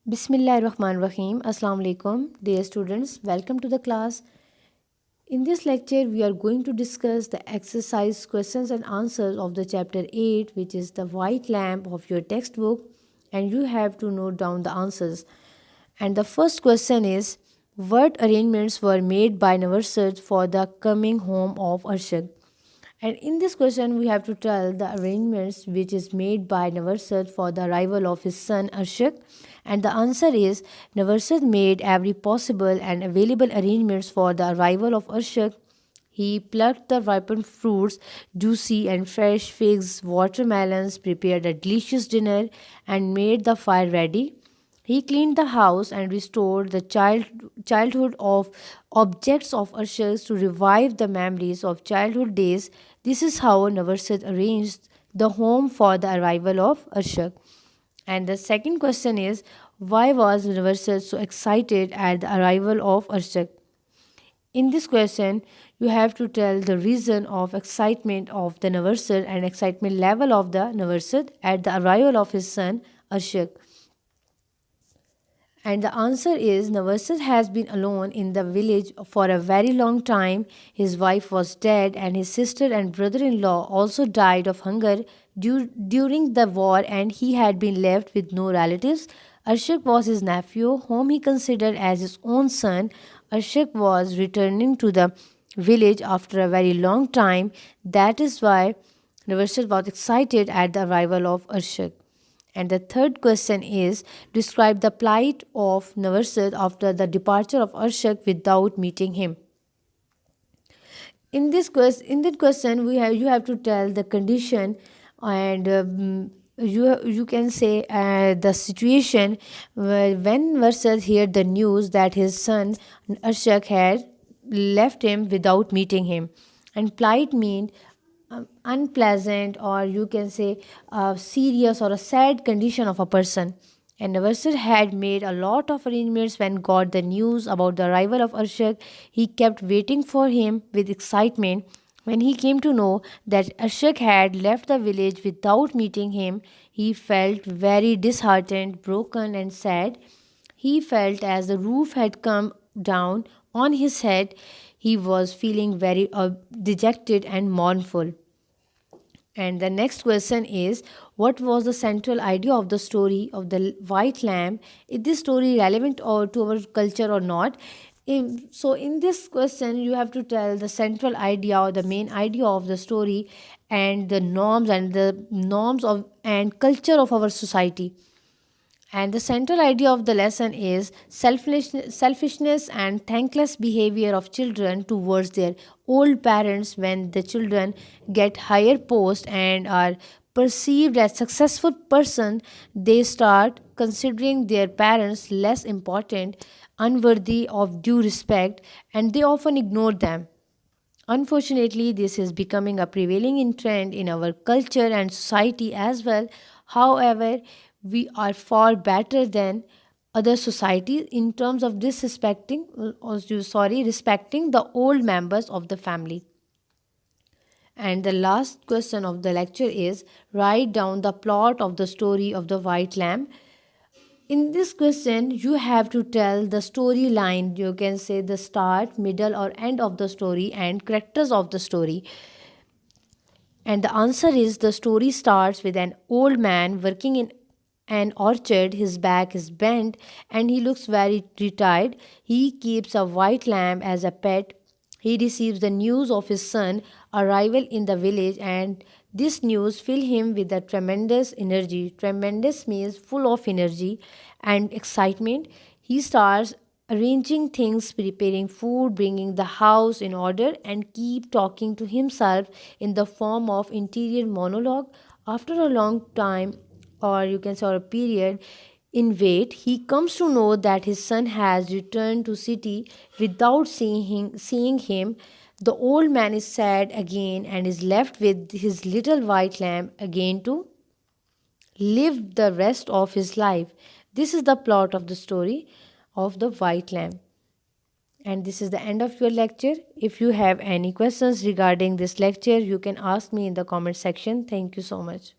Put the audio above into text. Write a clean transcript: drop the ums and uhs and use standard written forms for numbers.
Bismillahirrahmanirrahim. Assalamu alaikum, dear students. Welcome to the class. In this lecture, we are going to discuss the exercise questions and answers of the chapter 8, which is the white lamp of your textbook, and you have to note down the answers. And the first question is, what arrangements were made by Navarsad for the coming home of Arshad? And in this question, we have to tell the arrangements which is made by Navarsad for the arrival of his son Arshak. And the answer is Navarsad made every possible and available arrangements for the arrival of Arshak. He plucked the ripened fruits, juicy and fresh figs, watermelons, prepared a delicious dinner, and made the fire ready. He cleaned the house and restored the childhood of objects of Arshad to revive the memories of childhood days. This is how Navarsad arranged the home for the arrival of Arshad. And the second question is, why was Navarsad so excited at the arrival of Arshad? In this question, you have to tell the reason of excitement of the Navarsad and excitement level of the Navarsad at the arrival of his son Arshad. And the answer is Navarsad has been alone in the village for a very long time. His wife was dead, and his sister and brother in law also died of hunger during the war, and he had been left with no relatives. Arshak was his nephew, whom he considered as his own son. Arshak was returning to the village after a very long time. That is why Navarsad was excited at the arrival of Arshak. And the third question is, describe the plight of Navarsad after the departure of Arshak without meeting him. In that question, you have to tell the condition, and you can say the situation when Navarsad heard the news that his son Arshak had left him without meeting him. And plight means unpleasant, or you can say a serious or a sad condition of a person. And Navarsad had made a lot of arrangements when got the news about the arrival of Arshak. He kept waiting for him with excitement. When he came to know that Arshak had left the village without meeting him, he felt very disheartened, broken, and sad. He felt as the roof had come down on his head. He was feeling very dejected and mournful. And the next question is, what was the central idea of the story of the white lamb? Is this story relevant or to our culture or not? So in this question, you have to tell the central idea or the main idea of the story and the norms of and culture of our society. And the central idea of the lesson is selfishness and thankless behavior of children towards their old parents. When the children get higher post and are perceived as successful person, they start considering their parents less important, unworthy of due respect, and they often ignore them. Unfortunately, this is becoming a prevailing in trend in our culture and society as well. However, we are far better than other societies in terms of respecting the old members of the family. And the last question of the lecture is, write down the plot of the story of the white lamb. In this question, you have to tell the storyline. You can say the start, middle, or end of the story and characters of the story. And the answer is, the story starts with an old man working in an orchard. His back is bent and he looks very retired. He keeps a white lamb as a pet. He receives the news of his son arrival in the village, and this news fill him with a tremendous energy. Tremendous means full of energy and excitement. He starts arranging things, preparing food, bringing the house in order, and keep talking to himself in the form of interior monologue. After a long time, or you can say a period in wait, he comes to know that his son has returned to city without seeing him. The old man is sad again and is left with his little white lamb again to live the rest of his life. This is the plot of the story of the white lamb. And this is the end of your lecture. If you have any questions regarding this lecture, you can ask me in the comment section. Thank you so much.